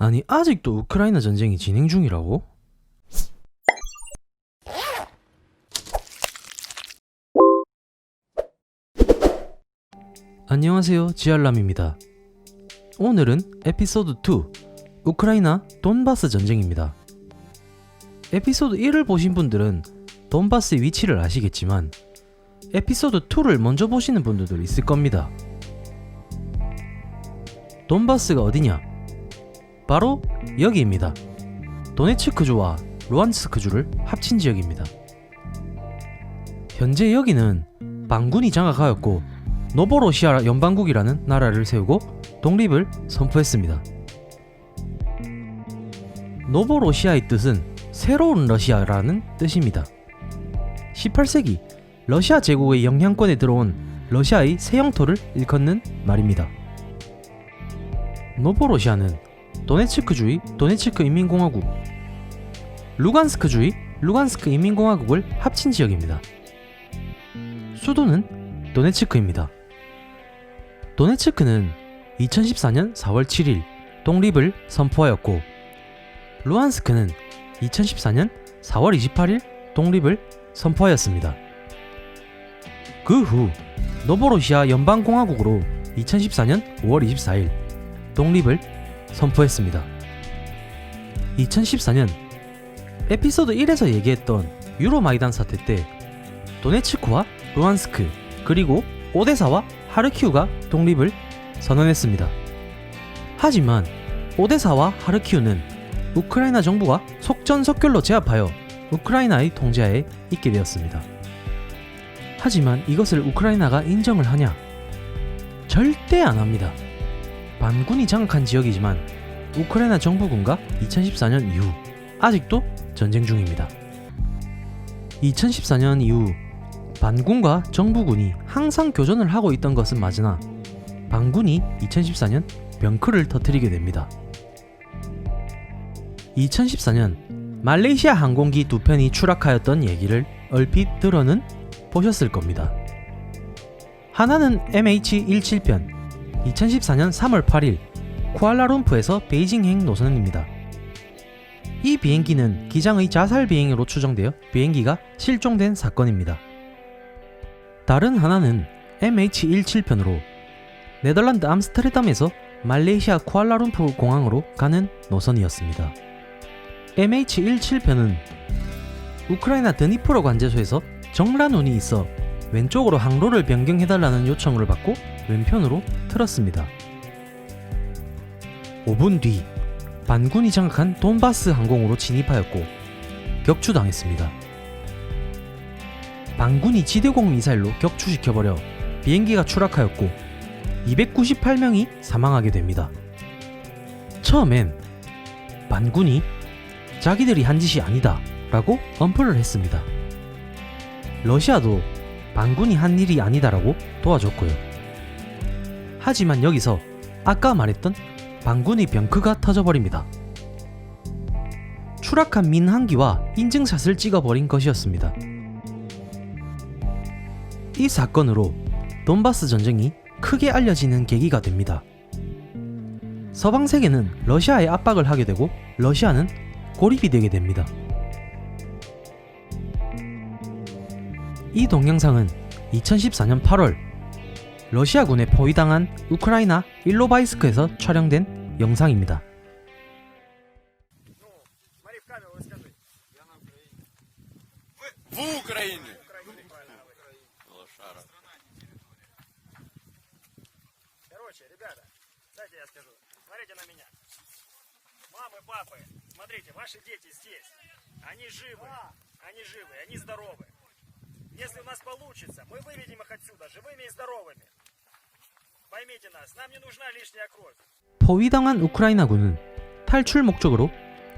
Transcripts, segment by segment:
아니 아직도 우크라이나 전쟁이 진행 중이라고? 안녕하세요, 지알람입니다. 오늘은 에피소드 2 우크라이나 돈바스 전쟁입니다. 에피소드 1을 보신 분들은 돈바스의 위치를 아시겠지만 에피소드 2를 먼저 보시는 분들도 있을 겁니다. 돈바스가 어디냐? 바로 여기입니다. 도네츠크주와 루안스크주를 합친 지역입니다. 현재 여기는 반군이 장악하였고 노보로시아 연방국이라는 나라를 세우고 독립을 선포했습니다. 노보로시아의 뜻은 새로운 러시아라는 뜻입니다. 18세기 러시아 제국의 영향권에 들어온 러시아의 새 영토를 일컫는 말입니다. 노보로시아는 도네츠크주의 도네츠크 인민공화국, 루간스크주의 루간스크 인민공화국을 합친 지역입니다. 수도는 도네츠크입니다. 도네츠크는 2014년 4월 7일 독립을 선포하였고 루안스크는 2014년 4월 28일 독립을 선포하였습니다. 그 후 노보로시아 연방공화국으로 2014년 5월 24일 독립을 선포했습니다. 2014년 에피소드 1에서 얘기했던 유로마이단 사태 때 도네츠크와 루안스크 그리고 오데사와 하르키우가 독립을 선언했습니다. 하지만 오데사와 하르키우는 우크라이나 정부가 속전속결로 제압하여 우크라이나의 통제하에 있게 되었습니다. 하지만 이것을 우크라이나가 인정을 하냐? 절대 안 합니다. 반군이 장악한 지역이지만 우크라이나 정부군과 2014년 이후 아직도 전쟁 중입니다. 2014년 이후 반군과 정부군이 항상 교전을 하고 있던 것은 맞으나 반군이 2014년 병크를 터뜨리게 됩니다. 2014년 말레이시아 항공기 2편이 추락하였던 얘기를 얼핏 들어는 보셨을 겁니다. 하나는 MH17편 2014년 3월 8일 쿠알라룸푸르에서 베이징행 노선입니다. 이 비행기는 기장의 자살 비행으로 추정되어 비행기가 실종된 사건입니다. 다른 하나는 MH17편으로 네덜란드 암스테르담에서 말레이시아 쿠알라룸푸르 공항으로 가는 노선이었습니다. MH17편은 우크라이나 드니프로 관제소에서 정란운이 있어 왼쪽으로 항로를 변경해달라는 요청을 받고 왼편으로 틀었습니다. 5분 뒤 반군이 장악한 돈바스 항공으로 진입하였고 격추당했습니다. 반군이 지대공 미사일로 격추시켜버려 비행기가 추락하였고 298명이 사망하게 됩니다. 처음엔 반군이 자기들이 한 짓이 아니다 라고 엄플을 했습니다. 러시아도 반군이 한 일이 아니다라고 도와줬고요. 하지만 여기서 아까 말했던 반군의 병크가 터져버립니다. 추락한 민항기와 인증샷을 찍어버린 것이었습니다. 이 사건으로 돈바스 전쟁이 크게 알려지는 계기가 됩니다. 서방 세계는 러시아에 압박을 하게 되고 러시아는 고립이 되게 됩니다. 이 동영상은 2014년 8월 러시아군에 포위당한 우크라이나 일로바이스크에서 촬영된 영상입니다. Короче, ребята, дайте я скажу. Смотрите на меня. Мамы, папы, смотрите, ваши дети здесь. Они живы, они здоровы. Если у нас получится, мы выведем их отсюда живыми и здоровыми. Поймите нас, нам не нужна лишняя кровь. 포위당한 우크라이나군은 탈출 목적으로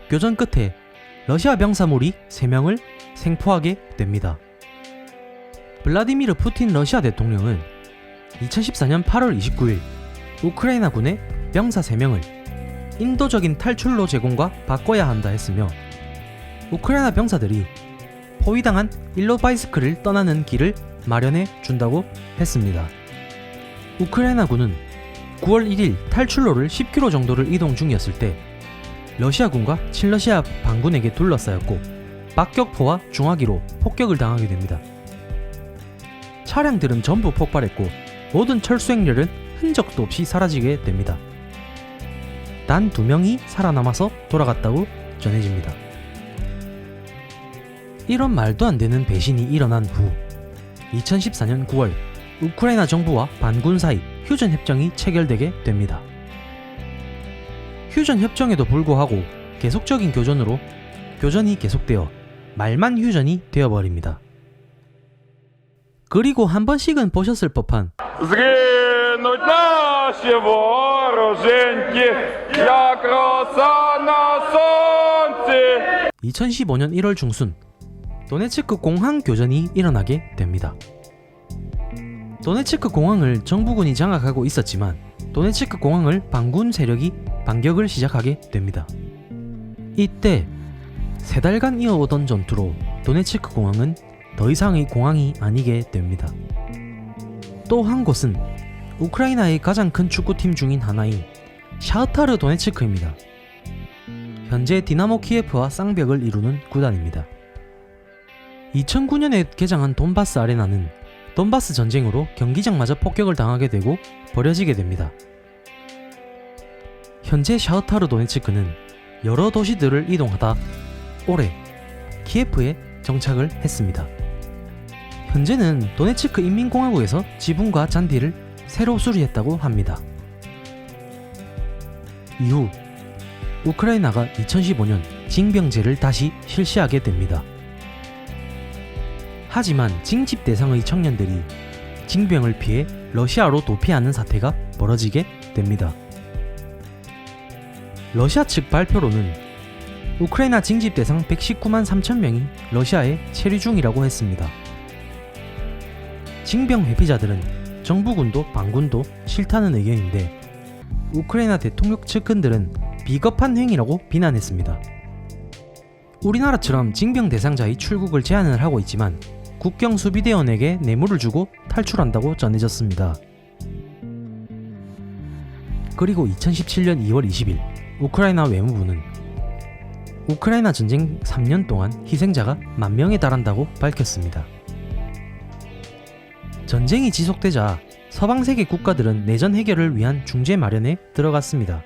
교전 끝에 러시아 병사무리 3명을 생포하게 됩니다. 블라디미르 푸틴 러시아 대통령은 2014년 8월 29일 우크라이나군의 병사 3명을 인도적인 탈출로 제공과 바꿔야 한다 했으며 우크라이나 병사들이 포위당한 일로바이스크를 떠나는 길을 마련해 준다고 했습니다. 우크라이나군은 9월 1일 탈출로를 10km 정도를 이동 중이었을 때 러시아군과 친러시아 반군에게 둘러싸였고 박격포와 중화기로 폭격을 당하게 됩니다. 차량들은 전부 폭발했고 모든 철수행렬은 흔적도 없이 사라지게 됩니다. 단 2명이 살아남아서 돌아갔다고 전해집니다. 이런 말도 안 되는 배신이 일어난 후 2014년 9월 우크라이나 정부와 반군 사이 휴전 협정이 체결되게 됩니다. 휴전 협정에도 불구하고 계속적인 교전이 계속되어 말만 휴전이 되어버립니다. 그리고 한 번씩은 보셨을 법한 Згинуть наші вороженьки, як роса на сонці. 2015년 1월 중순 도네츠크 공항 교전이 일어나게 됩니다. 도네츠크 공항을 정부군이 장악하고 있었지만 도네츠크 공항을 반군 세력이 반격을 시작하게 됩니다. 이때 3달간 이어오던 전투로 도네츠크 공항은 더 이상의 공항이 아니게 됩니다. 또 한 곳은 우크라이나의 가장 큰 축구팀 중인 하나인 샤흐타르 도네츠크입니다. 현재 디나모 키예프와 쌍벽을 이루는 구단입니다. 2009년에 개장한 돈바스 아레나는 돈바스 전쟁으로 경기장마저 폭격을 당하게 되고 버려지게 됩니다. 현재 샤흐타르 도네츠크는 여러 도시들을 이동하다 올해 키예프에 정착을 했습니다. 현재는 도네츠크 인민공화국에서 지붕과 잔디를 새로 수리했다고 합니다. 이후 우크라이나가 2015년 징병제를 다시 실시하게 됩니다. 하지만 징집 대상의 청년들이 징병을 피해 러시아로 도피하는 사태가 벌어지게 됩니다. 러시아 측 발표로는 우크라이나 징집 대상 119만 3천 명이 러시아에 체류 중이라고 했습니다. 징병 회피자들은 정부군도 반군도 싫다는 의견인데 우크라이나 대통령 측근들은 비겁한 행위라고 비난했습니다. 우리나라처럼 징병 대상자의 출국을 제한을 하고 있지만 국경수비대원에게 뇌물을 주고 탈출한다고 전해졌습니다. 그리고 2017년 2월 20일 우크라이나 외무부는 우크라이나 전쟁 3년 동안 희생자가 10,000명에 달한다고 밝혔습니다. 전쟁이 지속되자 서방 세계 국가들은 내전 해결을 위한 중재 마련에 들어갔습니다.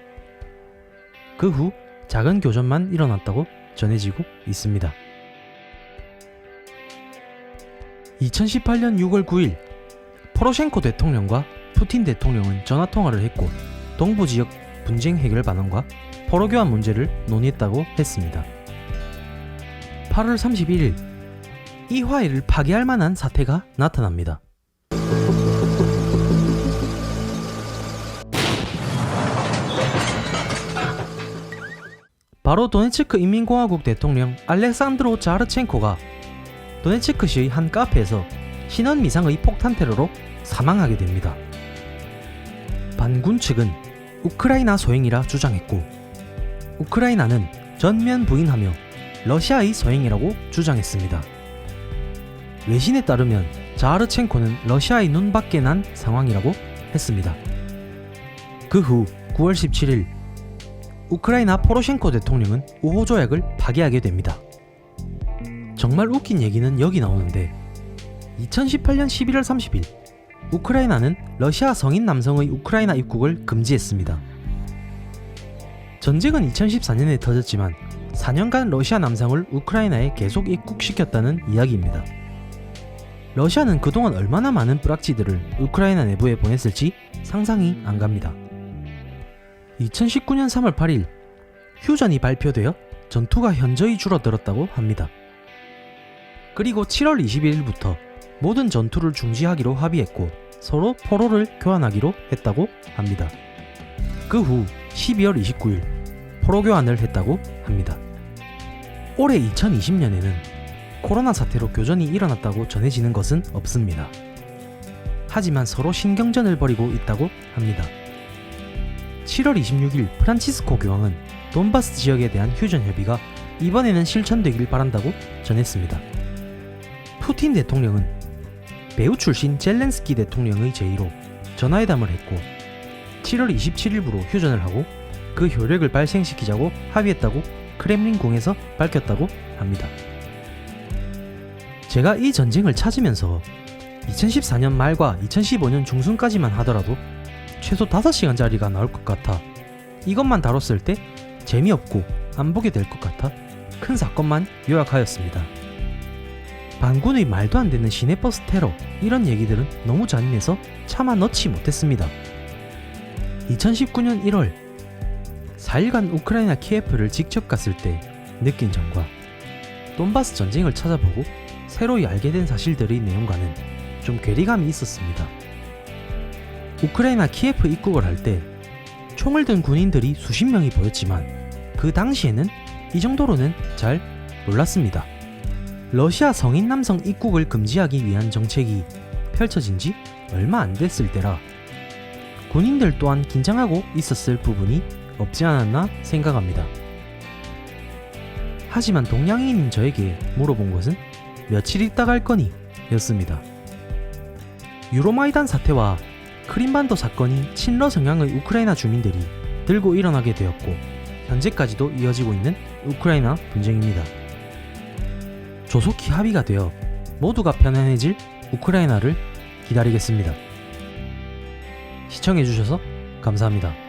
그 후 작은 교전만 일어났다고 전해지고 있습니다. 2018년 6월 9일 포로셴코 대통령과 푸틴 대통령은 전화통화를 했고 동부지역 분쟁 해결 반환과 포로 교환 문제를 논의했다고 했습니다. 8월 31일 이 화해를 파괴할 만한 사태가 나타납니다. 바로 도네츠크 인민공화국 대통령 알렉산드로 자르첸코가 도네츠크시의 한 카페에서 신원 미상의 폭탄 테러로 사망하게 됩니다. 반군 측은 우크라이나 소행이라 주장했고 우크라이나는 전면 부인하며 러시아의 소행이라고 주장했습니다. 외신에 따르면 자르첸코는 러시아의 눈밖에 난 상황이라고 했습니다. 그 후 9월 17일 우크라이나 포로셴코 대통령은 우호 조약을 파기하게 됩니다. 정말 웃긴 얘기는 여기 나오는데 2018년 11월 30일 우크라이나는 러시아 성인 남성의 우크라이나 입국을 금지했습니다. 전쟁은 2014년에 터졌지만 4년간 러시아 남성을 우크라이나에 계속 입국시켰다는 이야기입니다. 러시아는 그동안 얼마나 많은 뿌락지들을 우크라이나 내부에 보냈을지 상상이 안 갑니다. 2019년 3월 8일 휴전이 발표되어 전투가 현저히 줄어들었다고 합니다. 그리고 7월 21일부터 모든 전투를 중지하기로 합의했고 서로 포로를 교환하기로 했다고 합니다. 그 후 12월 29일 포로 교환을 했다고 합니다. 올해 2020년에는 코로나 사태로 교전이 일어났다고 전해지는 것은 없습니다. 하지만 서로 신경전을 벌이고 있다고 합니다. 7월 26일 프란치스코 교황은 돈바스 지역에 대한 휴전 협의가 이번에는 실천되길 바란다고 전했습니다. 푸틴 대통령은 배우 출신 젤렌스키 대통령의 제의로 전화회담을 했고 7월 27일부로 휴전을 하고 그 효력을 발생시키자고 합의했다고 크렘린궁에서 밝혔다고 합니다. 제가 이 전쟁을 찾으면서 2014년 말과 2015년 중순까지만 하더라도 최소 5시간짜리가 나올 것 같아 이것만 다뤘을 때 재미없고 안 보게 될 것 같아 큰 사건만 요약하였습니다. 반군의 말도 안 되는 시내버스 테러 이런 얘기들은 너무 잔인해서 차마 넣지 못했습니다. 2019년 1월 4일간 우크라이나 키예프를 직접 갔을 때 느낀 점과 돈바스 전쟁을 찾아보고 새로이 알게 된 사실들의 내용과는 좀 괴리감이 있었습니다. 우크라이나 키예프 입국을 할 때 총을 든 군인들이 수십 명이 보였지만 그 당시에는 이 정도로는 잘 몰랐습니다. 러시아 성인 남성 입국을 금지하기 위한 정책이 펼쳐진 지 얼마 안 됐을 때라 군인들 또한 긴장하고 있었을 부분이 없지 않았나 생각합니다. 하지만 동양인인 저에게 물어본 것은 며칠 있다 갈 거니? 였습니다. 유로마이단 사태와 크림반도 사건이 친러 성향의 우크라이나 주민들이 들고 일어나게 되었고 현재까지도 이어지고 있는 우크라이나 분쟁입니다. 조속히 합의가 되어 모두가 편안해질 우크라이나를 기다리겠습니다. 시청해주셔서 감사합니다.